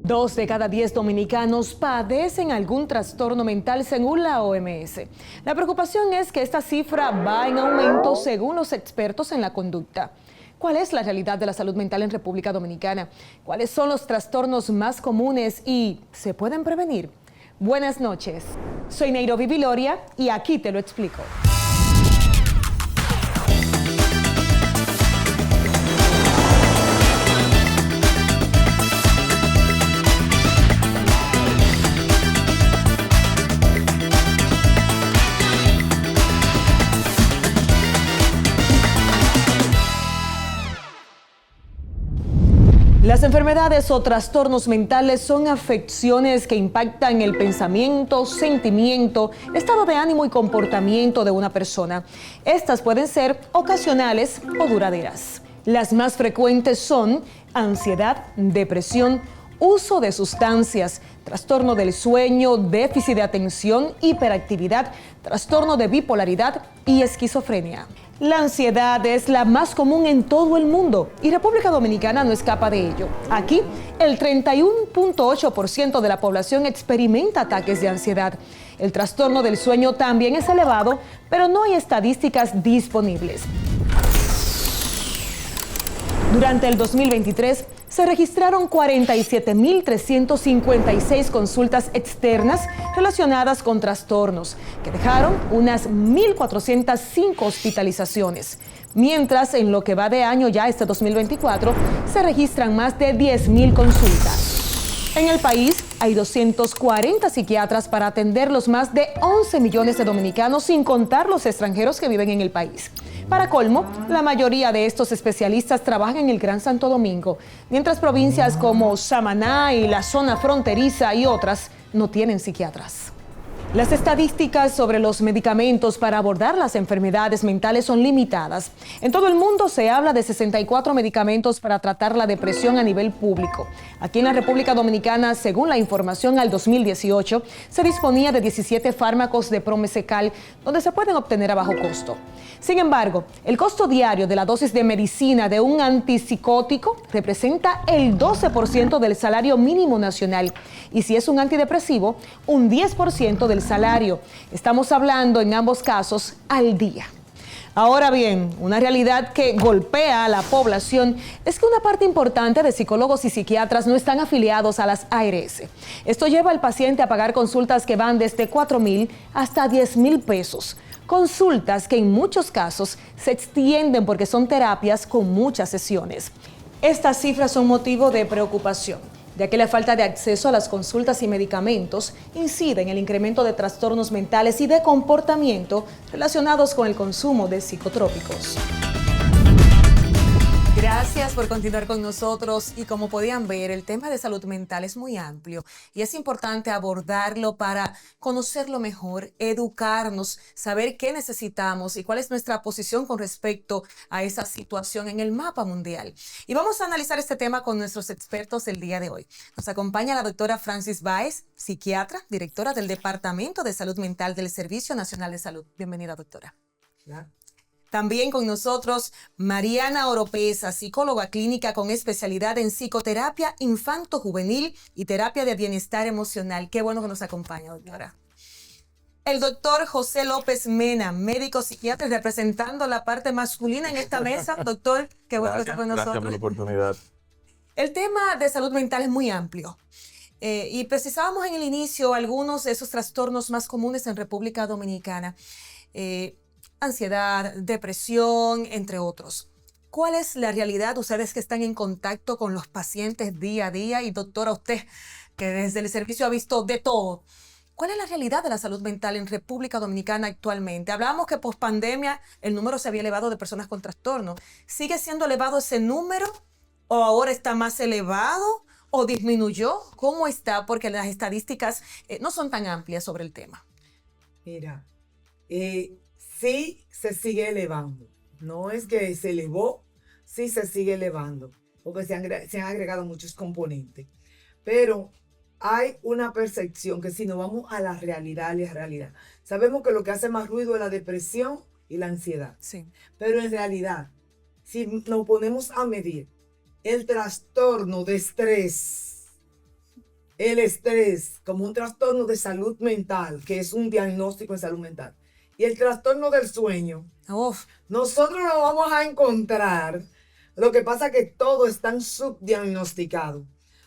2 de cada 10 dominicanos padecen algún trastorno mental según la OMS. La preocupación es que esta cifra va en aumento según los expertos en la conducta. ¿Cuál es la realidad de la salud mental en República Dominicana? ¿Cuáles son los trastornos más comunes y se pueden prevenir? Buenas noches, soy Nairobi Viloria y aquí te lo explico. Las enfermedades o trastornos mentales son afecciones que impactan el pensamiento, sentimiento, estado de ánimo y comportamiento de una persona. Estas pueden ser ocasionales o duraderas. Las más frecuentes son ansiedad, depresión, uso de sustancias, trastorno del sueño, déficit de atención, hiperactividad, trastorno de bipolaridad y esquizofrenia. La ansiedad es la más común en todo el mundo y República Dominicana no escapa de ello. Aquí, el 31.8% de la población experimenta ataques de ansiedad. El trastorno del sueño también es elevado, pero no hay estadísticas disponibles. Durante el 2023, se registraron 47.356 consultas externas relacionadas con trastornos, que dejaron unas 1.405 hospitalizaciones. Mientras, en lo que va de año ya este 2024, se registran más de 10.000 consultas. En el país hay 240 psiquiatras para atender los más de 11 millones de dominicanos, sin contar los extranjeros que viven en el país. Para colmo, la mayoría de estos especialistas trabajan en el Gran Santo Domingo, mientras provincias como Samaná y la zona fronteriza y otras no tienen psiquiatras. Las estadísticas sobre los medicamentos para abordar las enfermedades mentales son limitadas. En todo el mundo se habla de 64 medicamentos para tratar la depresión a nivel público. Aquí en la República Dominicana, según la información al 2018, se disponía de 17 fármacos de Promesecal, donde se pueden obtener a bajo costo. Sin embargo, el costo diario de la dosis de medicina de un antipsicótico representa el 12% del salario mínimo nacional. Y si es un antidepresivo, un 10% del salario. Estamos hablando en ambos casos al día. Ahora bien, una realidad que golpea a la población es que una parte importante de psicólogos y psiquiatras no están afiliados a las ARS. Esto lleva al paciente a pagar consultas que van desde 4.000 hasta 10.000 pesos. Consultas que en muchos casos se extienden porque son terapias con muchas sesiones. Estas cifras son motivo de preocupación, ya que la falta de acceso a las consultas y medicamentos incide en el incremento de trastornos mentales y de comportamiento relacionados con el consumo de psicotrópicos. Gracias por continuar con nosotros y como podían ver, el tema de salud mental es muy amplio y es importante abordarlo para conocerlo mejor, educarnos, saber qué necesitamos y cuál es nuestra posición con respecto a esa situación en el mapa mundial. Y vamos a analizar este tema con nuestros expertos el día de hoy. Nos acompaña la doctora Francis Báez, psiquiatra, directora del Departamento de Salud Mental del Servicio Nacional de Salud. Bienvenida, doctora. Claro. También con nosotros Mariana Oropesa, psicóloga clínica con especialidad en psicoterapia infanto-juvenil y terapia de bienestar emocional. Qué bueno que nos acompaña, doctora. El doctor José López Mena, médico psiquiatra, representando la parte masculina en esta mesa. Doctor, qué bueno que está con nosotros. Gracias por la oportunidad. El tema de salud mental es muy amplio. Y precisábamos en el inicio algunos de esos trastornos más comunes en República Dominicana. Ansiedad, depresión, entre otros. ¿Cuál es la realidad? Ustedes que están en contacto con los pacientes día a día y doctora, usted que desde el servicio ha visto de todo. ¿Cuál es la realidad de la salud mental en República Dominicana actualmente? Hablábamos que post pandemia el número se había elevado de personas con trastorno. ¿Sigue siendo elevado ese número o ahora está más elevado o disminuyó? ¿Cómo está? Porque las estadísticas no son tan amplias sobre el tema. Mira, sí se sigue elevando. No es que se elevó, sí se sigue elevando, porque se han agregado muchos componentes. Pero hay una percepción que si nos vamos a la realidad, sabemos que lo que hace más ruido es la depresión y la ansiedad. Sí. Pero en realidad, si nos ponemos a medir el trastorno de estrés, el estrés como un trastorno de salud mental, que es un diagnóstico de salud mental, y el trastorno del sueño, Uf, nosotros lo vamos a encontrar. Lo que pasa es que todo es tan subdiagnosticado.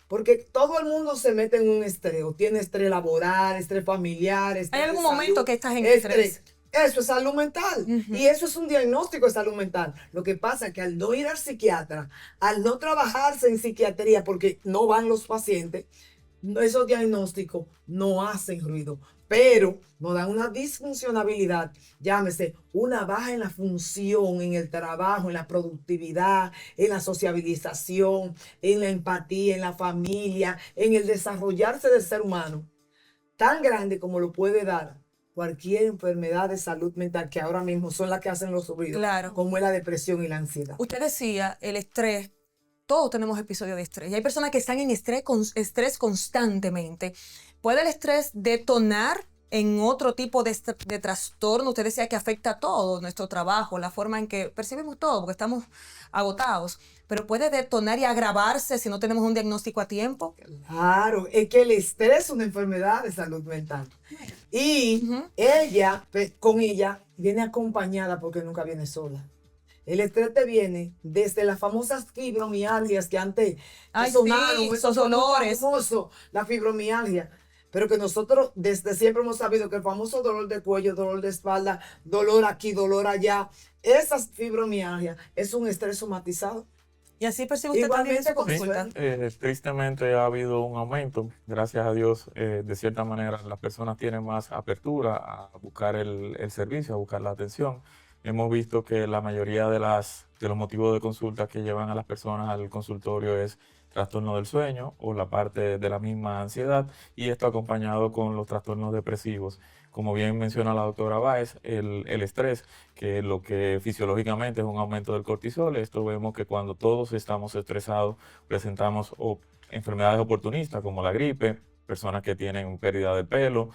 Porque todo el mundo se mete en un estrés, o tiene estrés laboral, estrés familiar, ¿hay estrés de algún momento salud, que estás en estrés? Eso es salud mental. Ujú. Y eso es un diagnóstico de salud mental. Lo que pasa es que al no ir al psiquiatra, al no trabajarse en psiquiatría, porque no van los pacientes, esos diagnósticos no hacen ruido, pero nos dan una disfuncionabilidad, llámese una baja en la función, en el trabajo, en la productividad, en la sociabilización, en la empatía, en la familia, en el desarrollarse del ser humano, tan grande como lo puede dar cualquier enfermedad de salud mental que ahora mismo son las que hacen los ruidos, Claro. como es la depresión y la ansiedad. Usted decía, el estrés, todos tenemos episodios de estrés y hay personas que están en estrés constantemente. ¿Puede el estrés detonar en otro tipo de trastorno? Usted decía que afecta a todo, nuestro trabajo, la forma en que percibimos todo, porque estamos agotados, pero puede detonar y agravarse si no tenemos un diagnóstico a tiempo. Claro, es que el estrés es una enfermedad de salud mental. Y con ella, viene acompañada porque nunca viene sola. El estrés te viene desde las famosas fibromialgias que antes Ay, sonaron, sí, esos esos dolores. famosos, la fibromialgia. Pero que nosotros desde siempre hemos sabido que el famoso dolor de cuello, dolor de espalda, dolor aquí, dolor allá, esas fibromialgias es un estrés somatizado. Y así percibe usted también en Igualmente su con consulta. sueño. Tristemente ha habido un aumento, gracias a Dios, de cierta manera las personas tienen más apertura a buscar el servicio, a buscar la atención. Hemos visto que la mayoría de los motivos de consulta que llevan a las personas al consultorio es trastorno del sueño o la parte de la misma ansiedad, y esto acompañado con los trastornos depresivos. Como bien menciona la doctora Báez, el estrés, que lo que fisiológicamente es un aumento del cortisol. Esto vemos que cuando todos estamos estresados presentamos enfermedades oportunistas como la gripe, personas que tienen pérdida de pelo,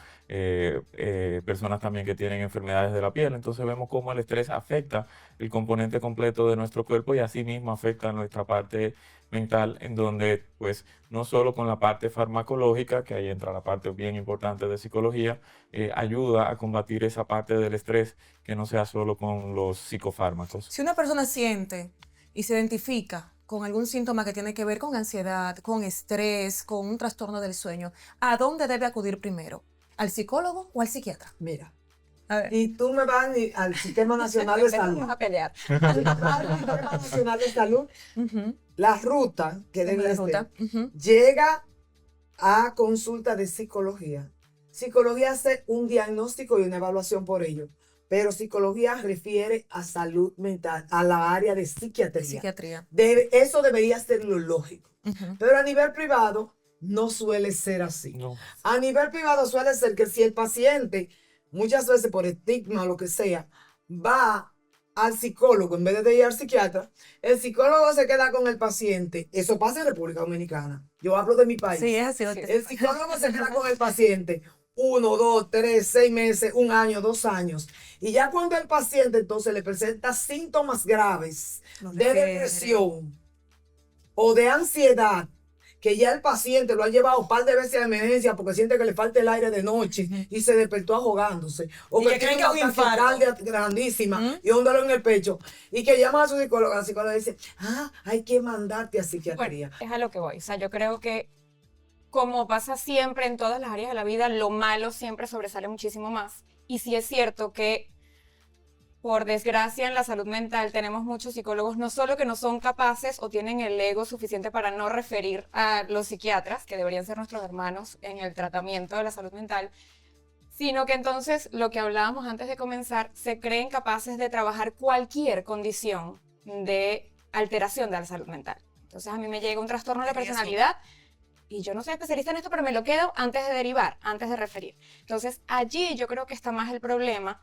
personas también que tienen enfermedades de la piel. Entonces vemos cómo el estrés afecta el componente completo de nuestro cuerpo y asimismo afecta nuestra parte mental, en donde pues no solo con la parte farmacológica, que ahí entra la parte bien importante de psicología, ayuda a combatir esa parte del estrés, que no sea solo con los psicofármacos. Si una persona siente y se identifica con algún síntoma que tiene que ver con ansiedad, con estrés, con un trastorno del sueño, ¿a dónde debe acudir primero? ¿Al psicólogo o al psiquiatra? Mira, A ver. y tú me vas al Sistema Nacional de Salud. Vamos a pelear. Al Sistema Nacional de Salud, Ujú. la ruta que debe La ser, ruta. Ujú. llega a consulta de psicología. Psicología hace un diagnóstico y una evaluación por ello, pero psicología refiere a salud mental, a la área de psiquiatría. Psiquiatría. Eso debería ser lo lógico. Ujú. Pero a nivel privado no suele ser así. No. A nivel privado suele ser que si el paciente, muchas veces por estigma o lo que sea, va al psicólogo en vez de ir al psiquiatra, el psicólogo se queda con el paciente. Eso pasa en República Dominicana. Yo hablo de mi país. Sí, es así. doctor. El psicólogo se queda con el paciente 1, 2, 3, 6 meses, 1 año, 2 años. Y ya cuando el paciente entonces le presenta síntomas graves Los de refiere. depresión o de ansiedad, que ya el paciente lo ha llevado un par de veces a emergencia porque siente que le falta el aire de noche y se despertó ahogándose. O Y que que tiene creen que una es un infarto. taquicardia grandísima y un dolor en el pecho. Y que llama a su psicóloga, la psicóloga dice, hay que mandarte a psiquiatría. Bueno, es a lo que voy. O sea, yo creo que como pasa siempre en todas las áreas de la vida, lo malo siempre sobresale muchísimo más. Y sí es cierto que, por desgracia, en la salud mental tenemos muchos psicólogos no solo que no son capaces o tienen el ego suficiente para no referir a los psiquiatras, que deberían ser nuestros hermanos en el tratamiento de la salud mental, sino que entonces, lo que hablábamos antes de comenzar, se creen capaces de trabajar cualquier condición de alteración de la salud mental. Entonces a mí me llega un trastorno de personalidad y yo no soy especialista en esto, pero me lo quedo antes de derivar, antes de referir. Entonces allí yo creo que está más el problema,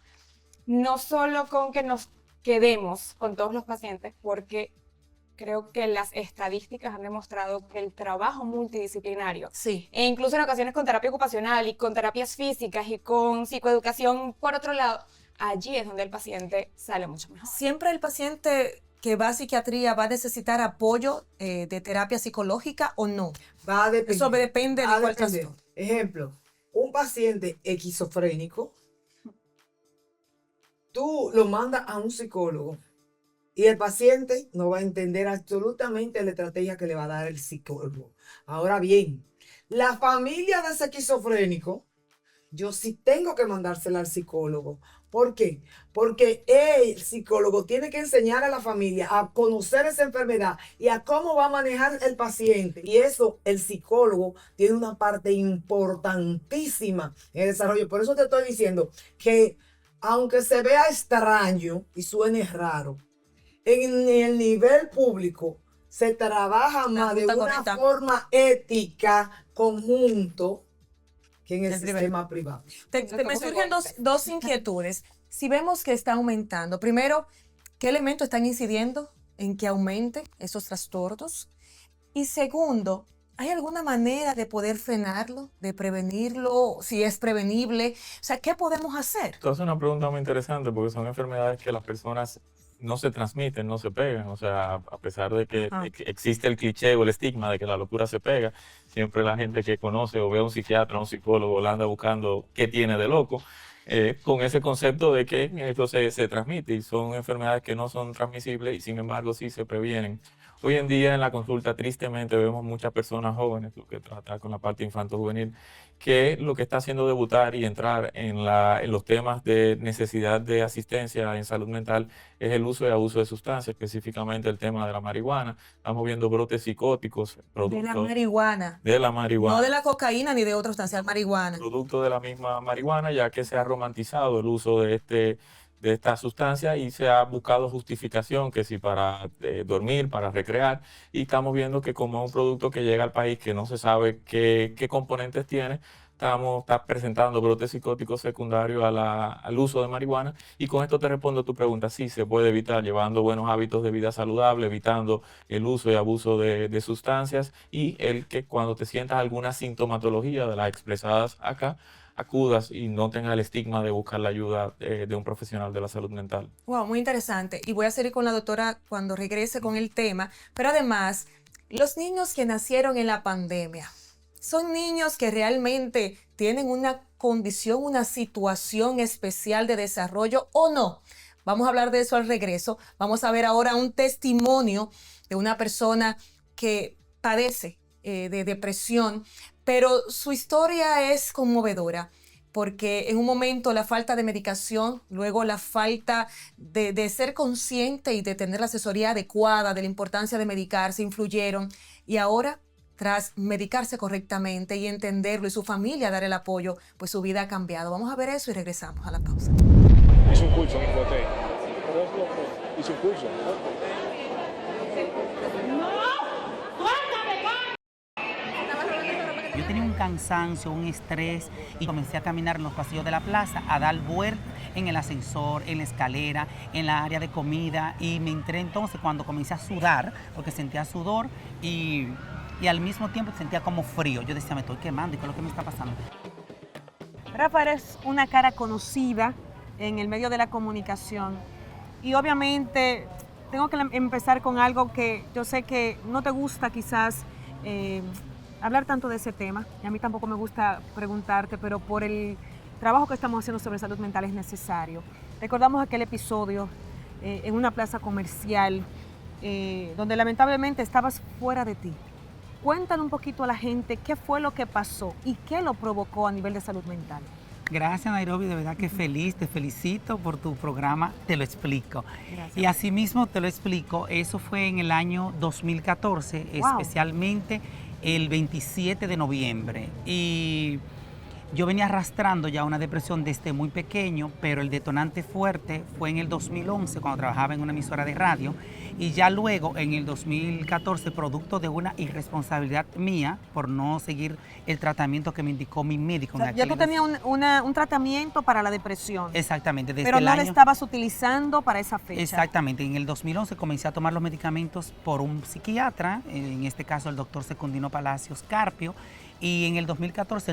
no solo con que nos quedemos con todos los pacientes, porque creo que las estadísticas han demostrado que el trabajo multidisciplinario, Sí. e incluso en ocasiones con terapia ocupacional y con terapias físicas y con psicoeducación por otro lado, allí es donde el paciente sale mucho mejor. Siempre el paciente que va a psiquiatría va a necesitar apoyo de terapia psicológica o no. Va a depender. Eso depende de Va a cuál depender. trastorno. Ejemplo, un paciente esquizofrénico, tú lo mandas a un psicólogo y el paciente no va a entender absolutamente la estrategia que le va a dar el psicólogo. Ahora bien, la familia de ese esquizofrénico, yo sí tengo que mandársela al psicólogo. ¿Por qué? Porque el psicólogo tiene que enseñar a la familia a conocer esa enfermedad y a cómo va a manejar el paciente. Y eso, el psicólogo tiene una parte importantísima en el desarrollo. Por eso te estoy diciendo que, aunque se vea extraño y suene raro, en el nivel público se trabaja más de una forma ética conjunto que en el sistema privado. Me surgen dos inquietudes. Si vemos que está aumentando, primero, ¿qué elementos están incidiendo en que aumente esos trastornos? Y segundo, ¿hay alguna manera de poder frenarlo, de prevenirlo, si es prevenible? O sea, ¿qué podemos hacer? Esto es una pregunta muy interesante porque son enfermedades que las personas no se transmiten, no se pegan. O sea, a pesar de que existe el cliché o el estigma de que la locura se pega, siempre la gente que conoce o ve a un psiquiatra o un psicólogo la anda buscando qué tiene de loco, con ese concepto de que esto se transmite, y son enfermedades que no son transmisibles y sin embargo sí se previenen. Hoy en día en la consulta tristemente vemos muchas personas jóvenes, lo que trata con la parte infanto-juvenil, que lo que está haciendo debutar y entrar en los temas de necesidad de asistencia en salud mental es el uso y abuso de sustancias, específicamente el tema de la marihuana. Estamos viendo brotes psicóticos. De la marihuana. De la marihuana. No de la cocaína ni de otra sustancia, marihuana. Producto de la misma marihuana, ya que se ha romantizado el uso de esta sustancia y se ha buscado justificación, que si para dormir, para recrear, y estamos viendo que como es un producto que llega al país que no se sabe qué componentes tiene, está presentando brotes psicóticos secundarios al uso de marihuana. Y con esto te respondo a tu pregunta: sí, se puede evitar llevando buenos hábitos de vida saludable, evitando el uso y abuso de sustancias, y el que cuando te sientas alguna sintomatología de las expresadas acá, acudas y no tengas el estigma de buscar la ayuda de un profesional de la salud mental. Wow, muy interesante. Y voy a seguir con la doctora cuando regrese con el tema. Pero además, los niños que nacieron en la pandemia, ¿son niños que realmente tienen una condición, una situación especial de desarrollo o no? Vamos a hablar de eso al regreso. Vamos a ver ahora un testimonio de una persona que padece de depresión, pero su historia es conmovedora, porque en un momento la falta de medicación, luego la falta de ser consciente y de tener la asesoría adecuada de la importancia de medicarse influyeron, y ahora, tras medicarse correctamente y entenderlo y su familia dar el apoyo, pues su vida ha cambiado. Vamos a ver eso y regresamos a la pausa. Hice un curso en Infotec. Hice un curso. Yo tenía un cansancio, un estrés, y comencé a caminar en los pasillos de la plaza, a dar vueltas en el ascensor, en la escalera, en la área de comida, y me entré entonces cuando comencé a sudar, porque sentía sudor y al mismo tiempo sentía como frío. Yo decía, me estoy quemando, ¿y qué es lo que me está pasando? Rafa, eres una cara conocida en el medio de la comunicación, y obviamente tengo que empezar con algo que yo sé que no te gusta quizás hablar tanto de ese tema, y a mí tampoco me gusta preguntarte, pero por el trabajo que estamos haciendo sobre salud mental es necesario. Recordamos aquel episodio en una plaza comercial donde lamentablemente estabas fuera de ti. Cuéntale un poquito a la gente qué fue lo que pasó y qué lo provocó a nivel de salud mental. Gracias, Nairobi, de verdad que feliz, te felicito por tu programa, te lo explico. Gracias. Y así mismo te lo explico, eso fue en el año 2014, wow, especialmente el 27 de noviembre. Y yo venía arrastrando ya una depresión desde muy pequeño, pero el detonante fuerte fue en el 2011, cuando trabajaba en una emisora de radio, y ya luego en el 2014, producto de una irresponsabilidad mía por no seguir el tratamiento que me indicó mi médico. O sea, ya tú tenías un tratamiento para la depresión. Exactamente. Desde pero no lo estabas utilizando para esa fecha. Exactamente. En el 2011 comencé a tomar los medicamentos por un psiquiatra, en este caso el doctor Secundino Palacios Carpio, y en el 2014,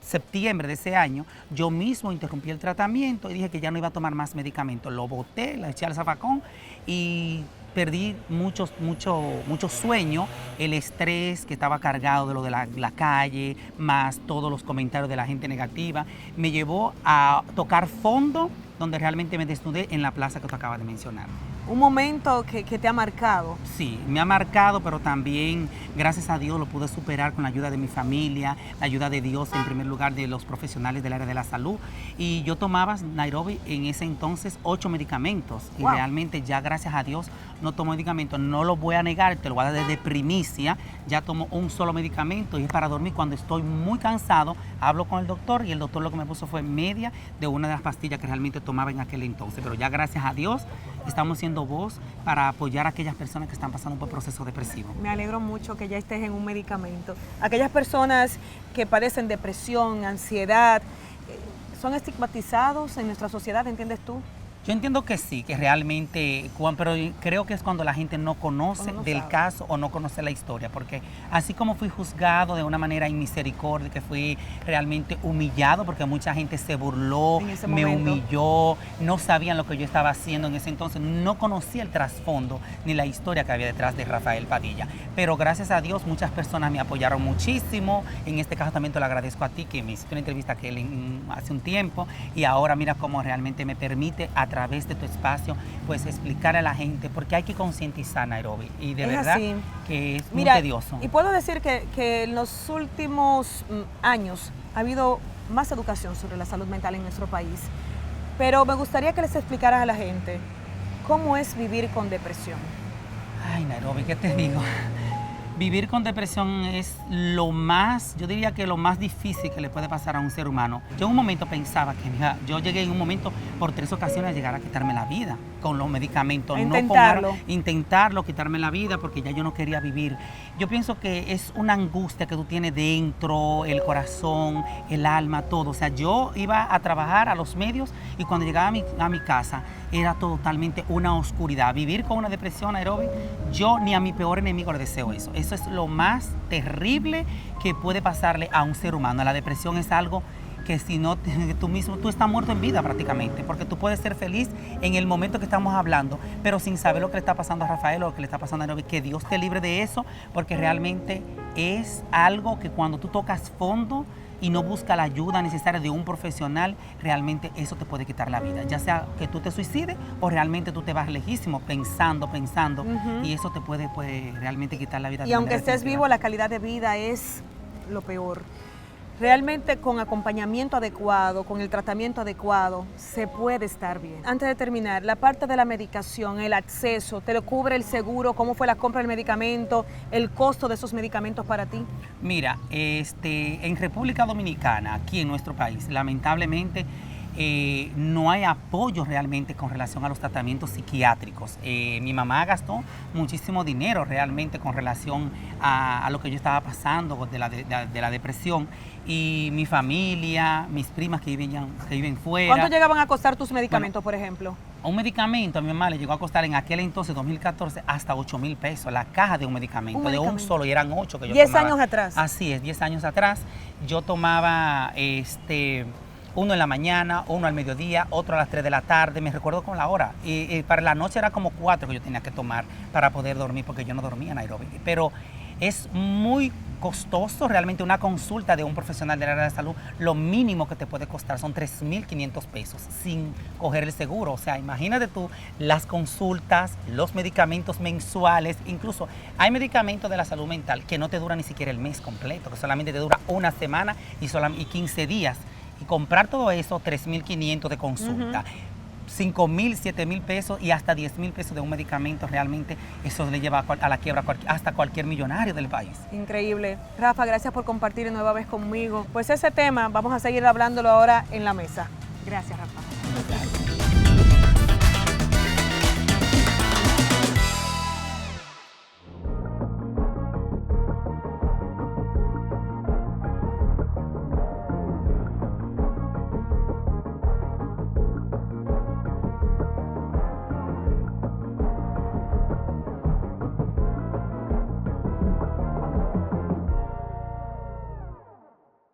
septiembre de ese año, yo mismo interrumpí el tratamiento y dije que ya no iba a tomar más medicamentos. Lo boté, la eché al zafacón y perdí mucho sueño, el estrés que estaba cargado de lo de la calle, más todos los comentarios de la gente negativa, me llevó a tocar fondo, donde realmente me desnudé en la plaza que tú acabas de mencionar. Un momento que te ha marcado. Sí, me ha marcado, pero también, gracias a Dios, lo pude superar con la ayuda de mi familia, la ayuda de Dios, en primer lugar, de los profesionales del área de la salud. Y yo tomaba, Nairobi, en ese entonces, 8 medicamentos. Y realmente ya, gracias a Dios, no tomo medicamentos. No lo voy a negar, te lo voy a dar desde primicia. Ya tomo un solo medicamento y es para dormir cuando estoy muy cansado. Hablo con el doctor y el doctor lo que me puso fue media de una de las pastillas que realmente tomaba en aquel entonces. Pero ya, gracias a Dios, estamos siendo voz para apoyar a aquellas personas que están pasando por proceso depresivo. Me alegro mucho que ya estés en un medicamento. Aquellas personas que padecen depresión, ansiedad, ¿son estigmatizados en nuestra sociedad, entiendes tú? Yo entiendo que sí, que realmente, pero creo que es cuando la gente no conoce del caso o no conoce la historia, porque así como fui juzgado de una manera inmisericordia, que fui realmente humillado, porque mucha gente se burló, me humilló, no sabían lo que yo estaba haciendo en ese entonces, no conocía el trasfondo ni la historia que había detrás de Rafael Padilla. Pero gracias a Dios muchas personas me apoyaron muchísimo, en este caso también te lo agradezco a ti, que me hiciste una entrevista que hace un tiempo, y ahora mira cómo realmente me permite a través de tu espacio, pues explicar a la gente, porque hay que concientizar, Nairobi, y de verdad así. Que es muy tedioso. Y puedo decir que en los últimos años ha habido más educación sobre la salud mental en nuestro país, pero me gustaría que les explicaras a la gente cómo es vivir con depresión. Ay, Nairobi, ¿qué te digo? Vivir con depresión es lo más, yo diría que lo más difícil que le puede pasar a un ser humano. Yo en un momento pensaba que, mira, yo llegué en un momento por 3 ocasiones a llegar a quitarme la vida con los medicamentos. Intentarlo, quitarme la vida porque ya yo no quería vivir. Yo pienso que es una angustia que tú tienes dentro, el corazón, el alma, todo. O sea, yo iba a trabajar a los medios y cuando llegaba a mi casa era totalmente una oscuridad. Vivir con una depresión, Nairobi, yo ni a mi peor enemigo le deseo eso. Eso es lo más terrible que puede pasarle a un ser humano. La depresión es algo que si no, tú estás muerto en vida prácticamente, porque tú puedes ser feliz en el momento que estamos hablando, pero sin saber lo que le está pasando a Rafael o lo que le está pasando a Nairobi, que Dios te libre de eso, porque realmente es algo que cuando tú tocas fondo y no buscas la ayuda necesaria de un profesional, realmente eso te puede quitar la vida, ya sea que tú te suicides o realmente tú te vas lejísimo pensando, y eso te puede realmente quitar la vida. Y aunque estés vivo, la calidad de vida es lo peor. Realmente con acompañamiento adecuado, con el tratamiento adecuado, se puede estar bien. Antes de terminar, la parte de la medicación, el acceso, ¿te lo cubre el seguro? ¿Cómo fue la compra del medicamento? ¿El costo de esos medicamentos para ti? Mira, en República Dominicana, aquí en nuestro país, lamentablemente, no hay apoyo realmente con relación a los tratamientos psiquiátricos. Mi mamá gastó muchísimo dinero realmente con relación a lo que yo estaba pasando de la depresión, y mi familia, mis primas que viven fuera. ¿Cuánto llegaban a costar tus medicamentos, por ejemplo? Un medicamento a mi mamá le llegó a costar en aquel entonces, 2014, hasta 8,000 pesos, la caja de un medicamento, de un solo, y eran 8 que yo tomaba. 10 años atrás. Así es, 10 años atrás. Yo tomaba uno en la mañana, uno al mediodía, otro a las 3 de la tarde, me recuerdo con la hora. Y para la noche era como 4 que yo tenía que tomar para poder dormir, porque yo no dormía en Nairobi. Pero es muy costoso realmente una consulta de un profesional del área de salud. Lo mínimo que te puede costar son 3,500 pesos sin coger el seguro. O sea, imagínate tú las consultas, los medicamentos mensuales, incluso hay medicamentos de la salud mental que no te duran ni siquiera el mes completo, que solamente te dura una semana y 15 días. Y comprar todo eso, 3,500 de consulta. 5,000, 7,000 pesos y hasta 10,000 pesos de un medicamento, realmente eso le lleva a la quiebra hasta cualquier millonario del país. Increíble. Rafa, gracias por compartir nueva vez conmigo. Pues ese tema vamos a seguir hablándolo ahora en la mesa. Gracias, Rafa.